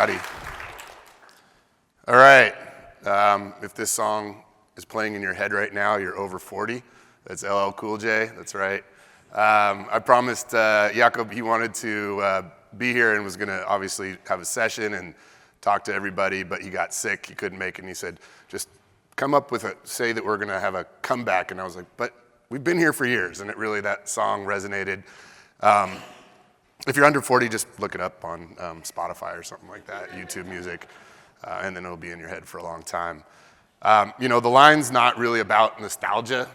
Howdy. All right. If this song is playing in your head right now, you're over 40. That's LL Cool J. That's right. I promised Jakob he wanted to be here and was going to obviously have a session and talk to everybody, but he got sick. He couldn't make it. And he said, just come up with say that we're going to have a comeback. And I was like, but we've been here for years. And that song resonated. If you're under 40, just look it up on Spotify or something like that, YouTube Music, and then it'll be in your head for a long time. The line's not really about nostalgia.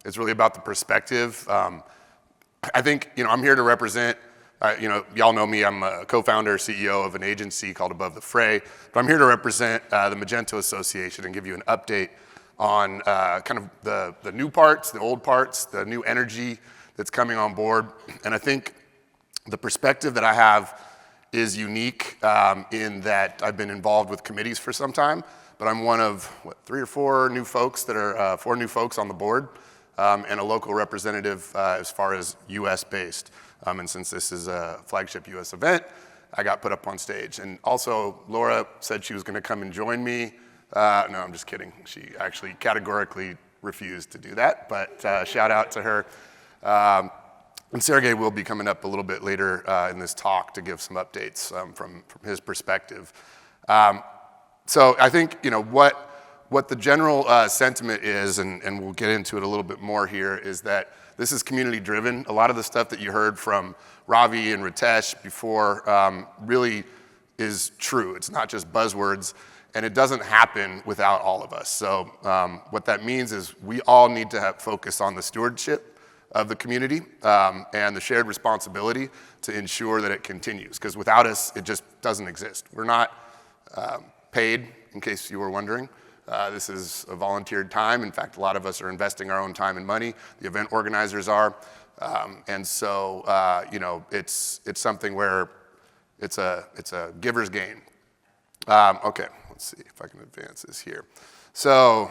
It's really about the perspective. I think, I'm here to represent, y'all know me, I'm a co-founder, CEO of an agency called Above the Fray, but I'm here to represent the Magento Association and give you an update on kind of the new parts, the old parts, the new energy that's coming on board. And I think the perspective that I have is unique in that I've been involved with committees for some time, but I'm one of, three or four new folks that are, four new folks on the board, and a local representative as far as US based. And since this is a flagship US event, I got put up on stage. And also, Laura said she was gonna come and join me. No, I'm just kidding. She actually categorically refused to do that, but shout out to her. And Sergey will be coming up a little bit later in this talk to give some updates from his perspective. So I think what the general sentiment is, and we'll get into it a little bit more here, is that this is community driven. A lot of the stuff that you heard from Ravi and Ritesh before really is true. It's not just buzzwords, and it doesn't happen without all of us. So what that means is we all need to have focus on the stewardship of the community and the shared responsibility to ensure that it continues. Because without us, it just doesn't exist. We're not paid, in case you were wondering. This is a volunteered time. In fact, a lot of us are investing our own time and money. The event organizers are. And so, it's something where it's a giver's gain. Okay, let's see if I can advance this here. So,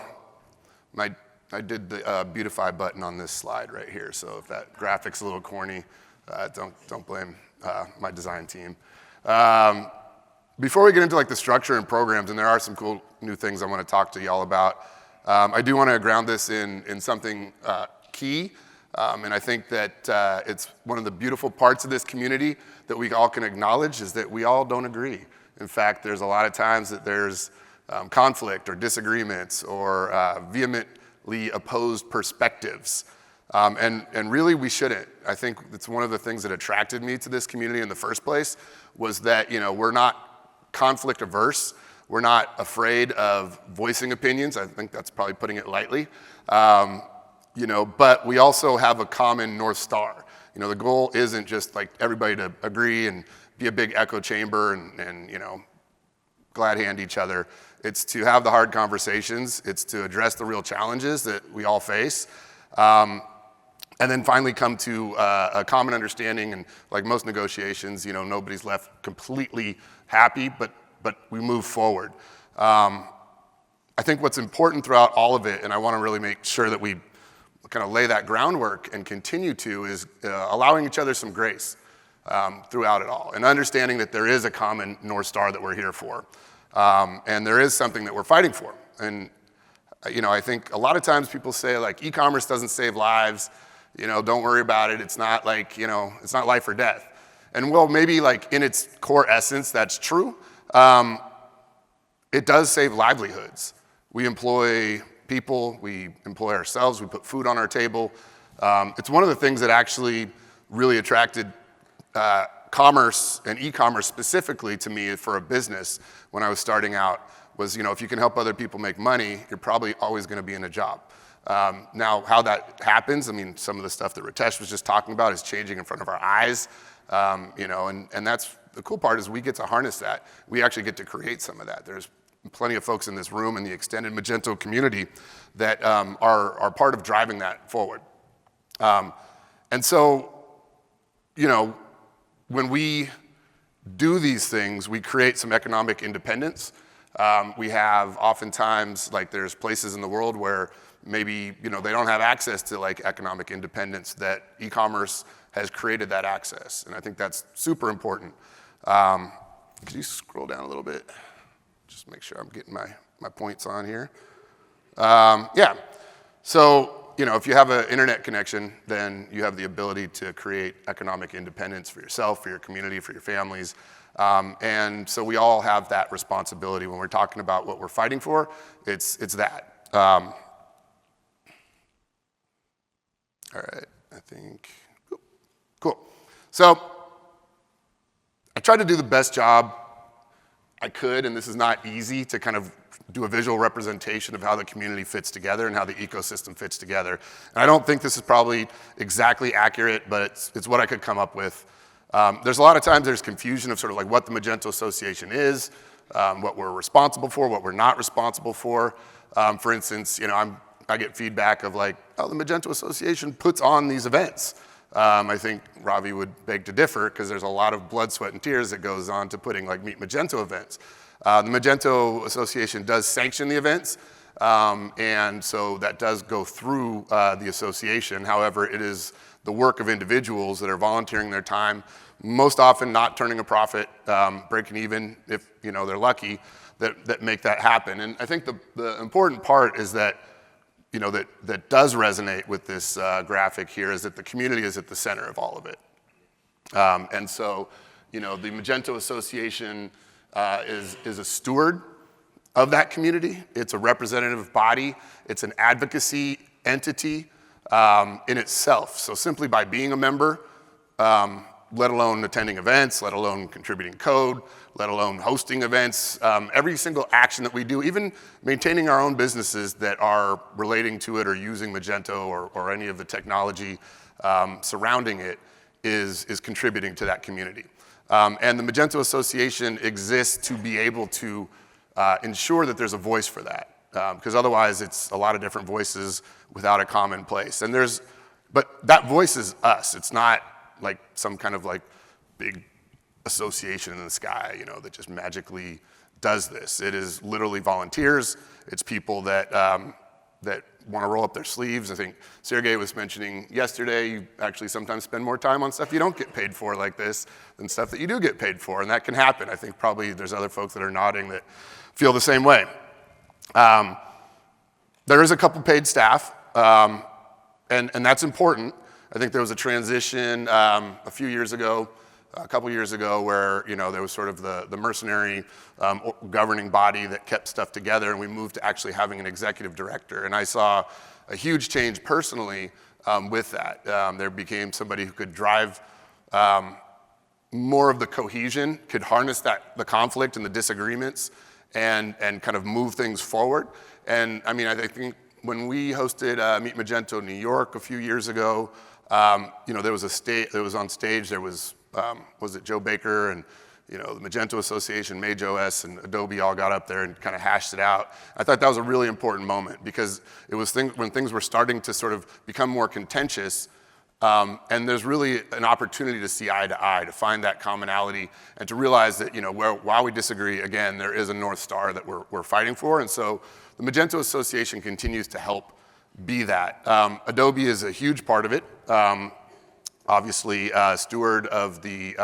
I did the beautify button on this slide right here, so if that graphic's a little corny, don't blame my design team. Before we get into the structure and programs, and there are some cool new things I want to talk to y'all about, I do want to ground this in something key, and I think that it's one of the beautiful parts of this community that we all can acknowledge is that we all don't agree. In fact, there's a lot of times that there's conflict or disagreements or vehemently opposed perspectives. And really we shouldn't. I think it's one of the things that attracted me to this community in the first place was that, we're not conflict averse. We're not afraid of voicing opinions. I think that's probably putting it lightly. But we also have a common North Star. The goal isn't just everybody to agree and be a big echo chamber and glad hand each other. It's to have the hard conversations. It's to address the real challenges that we all face. And then finally come to a common understanding. And like most negotiations, nobody's left completely happy, but we move forward. I think what's important throughout all of it, and I want to really make sure that we kind of lay that groundwork and continue to, is allowing each other some grace throughout it all. And understanding that there is a common North Star that we're here for. And there is something that we're fighting for. And, I think a lot of times people say e-commerce doesn't save lives, don't worry about it. It's not it's not life or death. And well, maybe in its core essence, that's true. It does save livelihoods. We employ people, we employ ourselves, we put food on our table. It's one of the things that actually really attracted commerce and e-commerce specifically to me for a business when I was starting out was, if you can help other people make money, you're probably always going to be in a job. Now, how that happens, some of the stuff that Ritesh was just talking about is changing in front of our eyes, and that's the cool part is we get to harness that. We actually get to create some of that. There's plenty of folks in this room in the extended Magento community that are part of driving that forward. And so, when we do these things, we create some economic independence. We have oftentimes, there's places in the world where maybe, they don't have access to economic independence, that e-commerce has created that access. And I think that's super important. Could you scroll down a little bit? Just make sure I'm getting my points on here. Yeah, so if you have an internet connection, then you have the ability to create economic independence for yourself, for your community, for your families. And so we all have that responsibility when we're talking about what we're fighting for. It's that. All right, I think, cool. So I tried to do the best job I could, and this is not easy, to kind of do a visual representation of how the community fits together and how the ecosystem fits together. And I don't think this is probably exactly accurate, but it's what I could come up with. There's a lot of times there's confusion of sort of like what the Magento Association is, what we're responsible for, what we're not responsible for. For instance, I get feedback of like, oh, the Magento Association puts on these events. I think Ravi would beg to differ because there's a lot of blood, sweat, and tears that goes on to putting like Meet Magento events. The Magento Association does sanction the events, and so that does go through the association. However, it is the work of individuals that are volunteering their time, most often not turning a profit, breaking even if they're lucky, that make that happen. And I think the important part is that that does resonate with this graphic here is that the community is at the center of all of it. And so, the Magento Association is a steward of that community. It's a representative body. It's an advocacy entity in itself. So simply by being a member, let alone attending events, let alone contributing code, let alone hosting events, every single action that we do, even maintaining our own businesses that are relating to it or using Magento or any of the technology surrounding it is contributing to that community. And the Magento Association exists to be able to ensure that there's a voice for that, because otherwise it's a lot of different voices without a common place. But that voice is us. It's not like some kind of like big association in the sky, that just magically does this. It is literally volunteers. It's people that want to roll up their sleeves. I think Sergey was mentioning yesterday, you actually sometimes spend more time on stuff you don't get paid for like this than stuff that you do get paid for, and that can happen. I think probably there's other folks that are nodding that feel the same way. There is a couple paid staff, and that's important. I think there was a transition a couple years ago, where there was sort of the mercenary governing body that kept stuff together, and we moved to actually having an executive director. And I saw a huge change personally with that. There became somebody who could drive more of the cohesion, could harness the conflict and the disagreements, and kind of move things forward. And I mean, I think when we hosted Meet Magento New York a few years ago, there was on stage, there was it Joe Baker and the Magento Association, MageOS, and Adobe all got up there and kind of hashed it out. I thought that was a really important moment because it was when things were starting to sort of become more contentious, and there's really an opportunity to see eye to eye, to find that commonality, and to realize that while we disagree, again, there is a North Star that we're fighting for. And so the Magento Association continues to help be that. Adobe is a huge part of it. Obviously, steward of the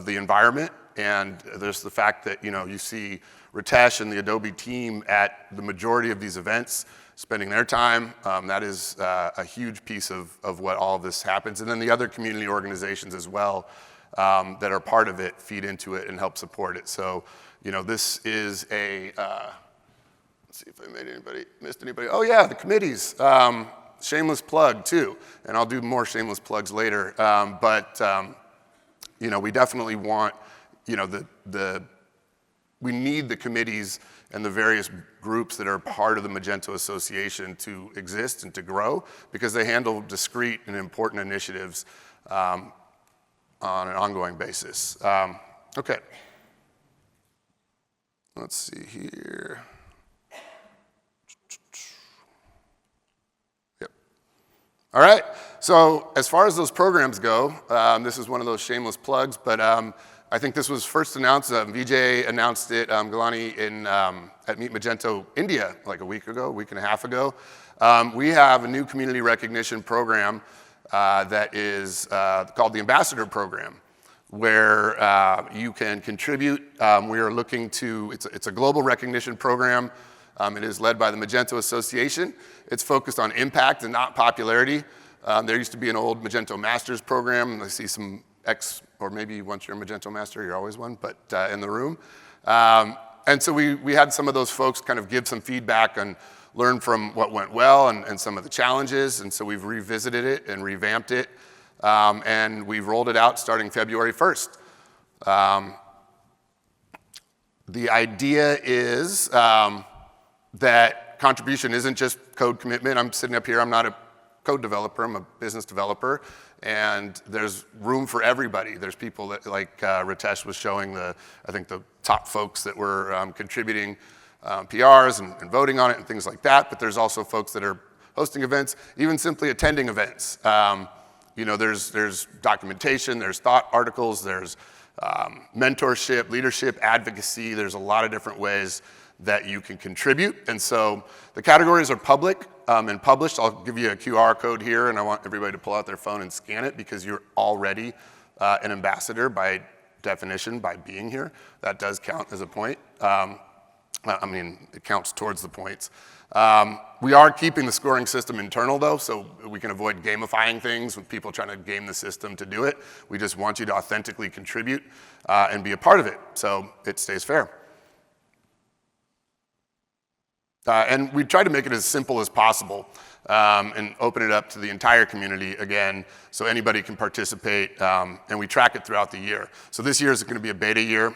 environment, and there's the fact that you see Ritesh and the Adobe team at the majority of these events, spending their time. That is a huge piece of what all of this happens, and then the other community organizations as well that are part of it feed into it and help support it. So this is a let's see if I missed anybody. Oh yeah, the committees. Shameless plug too, and I'll do more shameless plugs later. We definitely want, we need the committees and the various groups that are part of the Magento Association to exist and to grow, because they handle discrete and important initiatives on an ongoing basis. Okay. Let's see here. All right, so as far as those programs go, this is one of those shameless plugs, but I think this was first announced, Vijay announced it, Galani, at Meet Magento India like a week and a half ago. We have a new community recognition program that is called the Ambassador Program. where you can contribute. We are looking to, it's a global recognition program. It is led by the Magento Association. It's focused on impact and not popularity. There used to be an old Magento Masters program, and I see some or maybe once you're a Magento Master, you're always one, but in the room. And so we had some of those folks kind of give some feedback and learn from what went well and some of the challenges, and so we've revisited it and revamped it, and we've rolled it out starting February 1st. The idea is that contribution isn't just code commitment. I'm sitting up here, I'm not a code developer, I'm a business developer, and there's room for everybody. There's people that, like Ritesh was showing, I think the top folks that were contributing PRs and voting on it and things like that, but there's also folks that are hosting events, even simply attending events. There's documentation, there's thought articles, there's mentorship, leadership, advocacy. There's a lot of different ways that you can contribute. And so the categories are public and published. I'll give you a QR code here, and I want everybody to pull out their phone and scan it because you're already an ambassador by definition, by being here. That does count as a point. It counts towards the points. We are keeping the scoring system internal, though, so we can avoid gamifying things with people trying to game the system to do it. We just want you to authentically contribute and be a part of it, so it stays fair. And we try to make it as simple as possible and open it up to the entire community again so anybody can participate, and we track it throughout the year. So this year is going to be a beta year.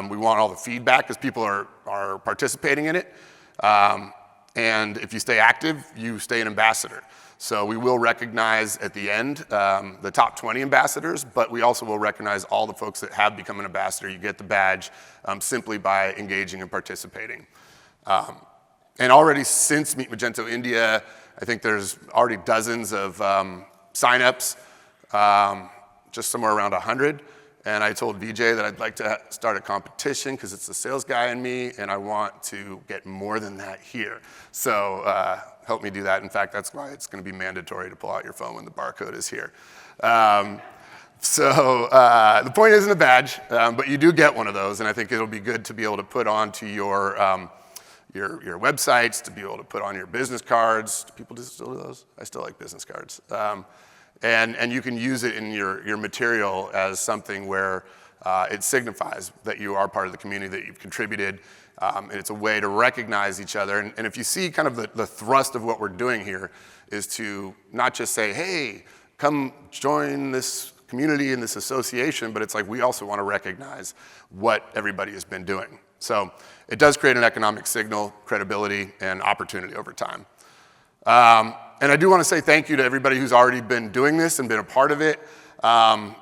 We want all the feedback because people are participating in it. And if you stay active, you stay an ambassador. So we will recognize at the end the top 20 ambassadors, but we also will recognize all the folks that have become an ambassador. You get the badge simply by engaging and participating. And already since Meet Magento India, I think there's already dozens of signups, just somewhere around 100. And I told Vijay that I'd like to start a competition because it's the sales guy in me, and I want to get more than that here. So help me do that. In fact, that's why it's going to be mandatory to pull out your phone when the barcode is here. The point isn't a badge, but you do get one of those, and I think it'll be good to be able to put onto your websites, to be able to put on your business cards. Do people still do those? I still like business cards. And you can use it in your material as something where it signifies that you are part of the community, that you've contributed, and it's a way to recognize each other. And if you see kind of the thrust of what we're doing here is to not just say, hey, come join this community and this association, but it's like we also want to recognize what everybody has been doing. So it does create an economic signal, credibility, and opportunity over time. And I do want to say thank you to everybody who's already been doing this and been a part of it.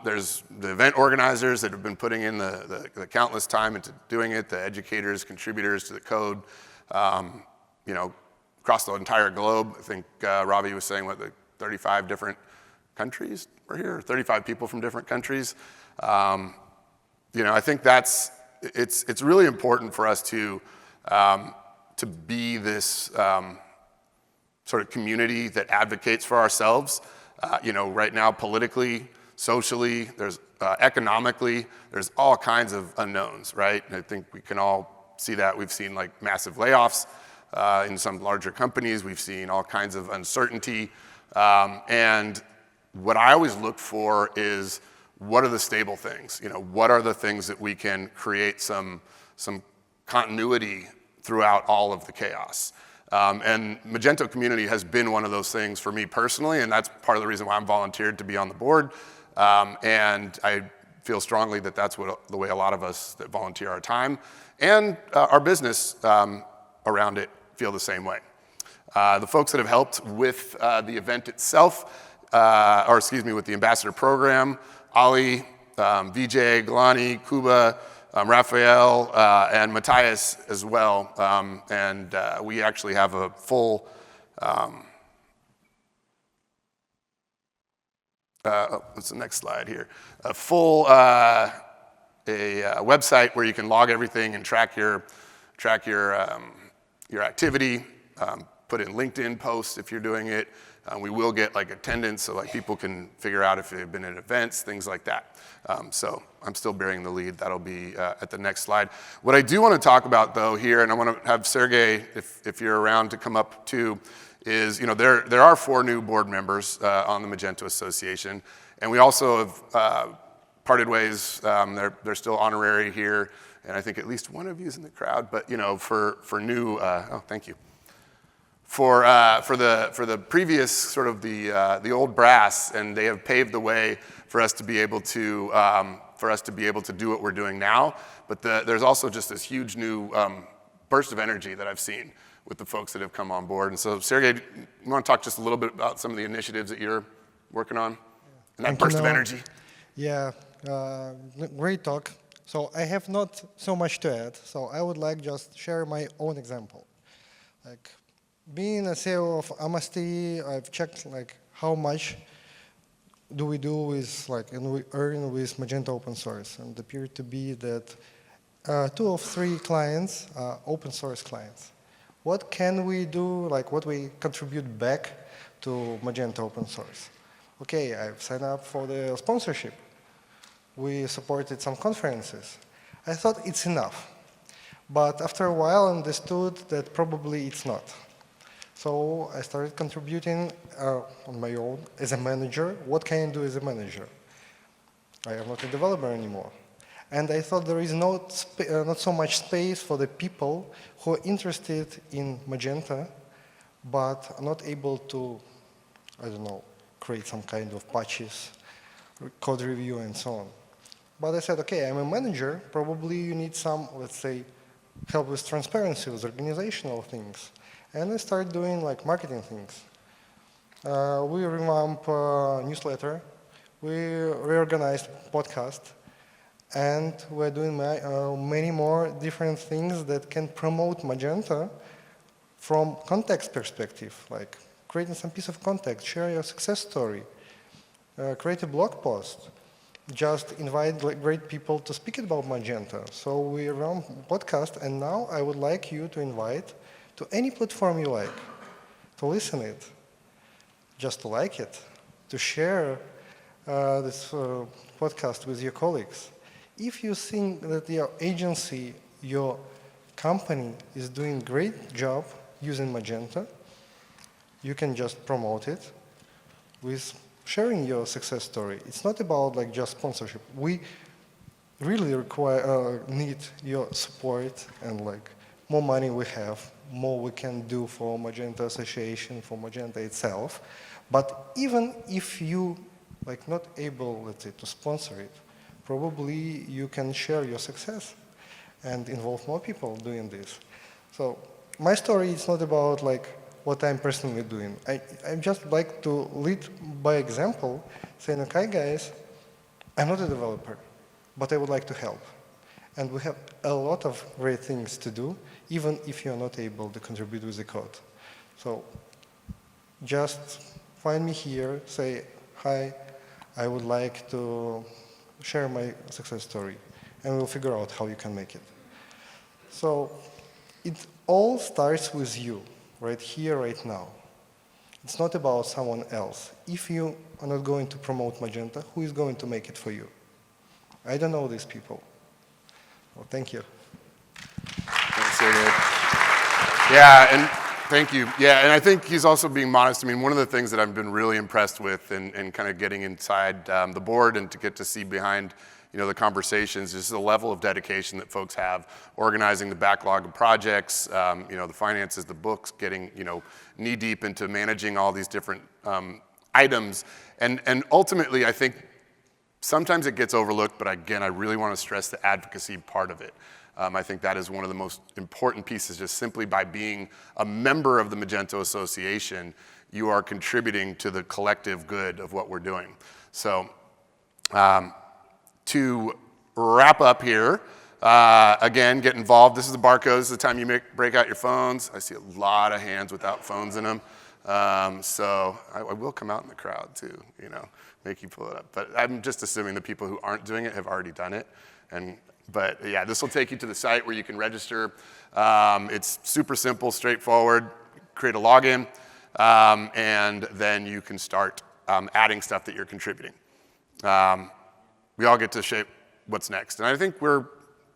There's the event organizers that have been putting in the countless time into doing it, the educators, contributors to the code, across the entire globe. I think Ravi was saying, 35 different countries were here, 35 people from different countries. I think it's really important for us to be this sort of community that advocates for ourselves. Right now, politically, socially, there's economically, there's all kinds of unknowns, right? And I think we can all see that. We've seen like massive layoffs in some larger companies. We've seen all kinds of uncertainty. And what I always look for is, what are the stable things? What are the things that we can create some continuity throughout all of the chaos? And Magento community has been one of those things for me personally, and that's part of the reason why I'm volunteered to be on the board. And I feel strongly that that's the way a lot of us that volunteer our time and our business around it feel the same way. The folks that have helped with the event itself, with the Ambassador Program, Ali, Vijay, Galani, Kuba, Raphael, and Matthias as well. And we actually have a full, what's the next slide here? A full website where you can log everything and track your activity, put in LinkedIn posts if you're doing it, We will get like attendance, so like people can figure out if they've been at events, things like that. So I'm still bearing the lead. That'll be at the next slide. What I do want to talk about though here, and I want to have Sergey, if you're around, to come up too, is there are 4 new board members on the Magento Association, and we also have parted ways. They're still honorary here, and I think at least one of you is in the crowd. But for new, oh, thank you. For the previous sort of the old brass, and they have paved the way for us to be able to do what we're doing now. But there's also just this huge new burst of energy that I've seen with the folks that have come on board. And so, Sergey, you want to talk just a little bit about some of the initiatives that you're working on, and that burst of energy? Yeah, great talk. So I have not so much to add. So I would like just share my own example. Like being a CEO of Amnesty, I've checked like how much do we do with and we earn with Magento open source, and it appeared to be that 2 of 3 clients are open source clients. What can we do, what we contribute back to Magento open source? Okay, I've signed up for the sponsorship. We supported some conferences. I thought it's enough. But after a while, I understood that probably it's not. So I started contributing on my own as a manager. What can I do as a manager? I am not a developer anymore. And I thought there is not so much space for the people who are interested in Magento, but are not able to, I don't know, create some kind of patches, code review, and so on. But I said, okay, I'm a manager. Probably you need some, let's say, help with transparency, with organizational things. And I started doing marketing things. We revamped newsletter. We reorganized podcast. And we're doing many more different things that can promote Magento from context perspective, like creating some piece of context, share your success story, create a blog post, just invite great people to speak about Magento. So we run podcast, and now I would like you to invite to any platform you like, to listen it, just to like it, to share this podcast with your colleagues. If you think that your agency, your company is doing a great job using Magento, you can just promote it with sharing your success story. It's not about just sponsorship. We really need your support, and more money we have, more we can do for Magento Association, for Magento itself. But even if you not able, let's say, to sponsor it, probably you can share your success and involve more people doing this. So my story is not about what I'm personally doing. I just like to lead by example, saying, okay, guys, I'm not a developer, but I would like to help. And we have a lot of great things to do, even if you're not able to contribute with the code. So just find me here, say, hi, I would like to share my success story, and we'll figure out how you can make it. So it all starts with you, right here, right now. It's not about someone else. If you are not going to promote Magento, who is going to make it for you? I don't know these people. Well, thank you. Thanks, Sergey. Yeah, and thank you. Yeah, and I think he's also being modest. I mean, one of the things that I've been really impressed with and kind of getting inside the board and to get to see behind the conversations is the level of dedication that folks have, organizing the backlog of projects, the finances, the books, getting knee deep into managing all these different items. And ultimately, I think sometimes it gets overlooked, but again, I really want to stress the advocacy part of it. I think that is one of the most important pieces. Just simply by being a member of the Magento Association, you are contributing to the collective good of what we're doing. So to wrap up here, again, get involved. This is the barcodes. This is the time you break out your phones. I see a lot of hands without phones in them. So I will come out in the crowd too, make you pull it up. But I'm just assuming the people who aren't doing it have already done it. But yeah, this will take you to the site where you can register. It's super simple, straightforward. Create a login. and then you can start adding stuff that you're contributing. We all get to shape what's next. And I think we're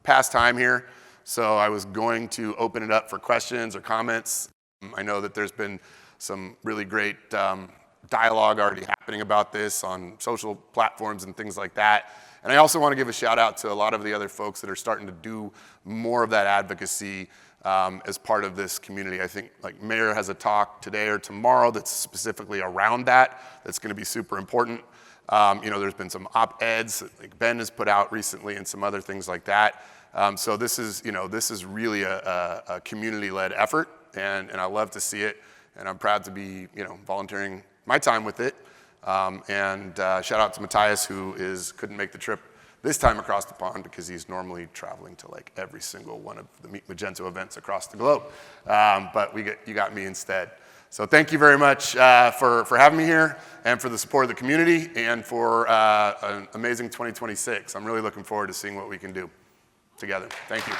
past time here, so I was going to open it up for questions or comments. I know that there's been some really great dialogue already happening about this on social platforms and things like that. And I also want to give a shout out to a lot of the other folks that are starting to do more of that advocacy as part of this community. I think like Mayor has a talk today or tomorrow that's specifically around that. That's going to be super important. There's been some op-eds that like Ben has put out recently and some other things like that. So this is really a community-led effort, and I love to see it, and I'm proud to be volunteering my time with it. Shout out to Matthias, who couldn't make the trip this time across the pond because he's normally traveling to like every single one of the Meet Magento events across the globe. But you got me instead. So thank you very much for having me here and for the support of the community and for an amazing 2026. I'm really looking forward to seeing what we can do together. Thank you.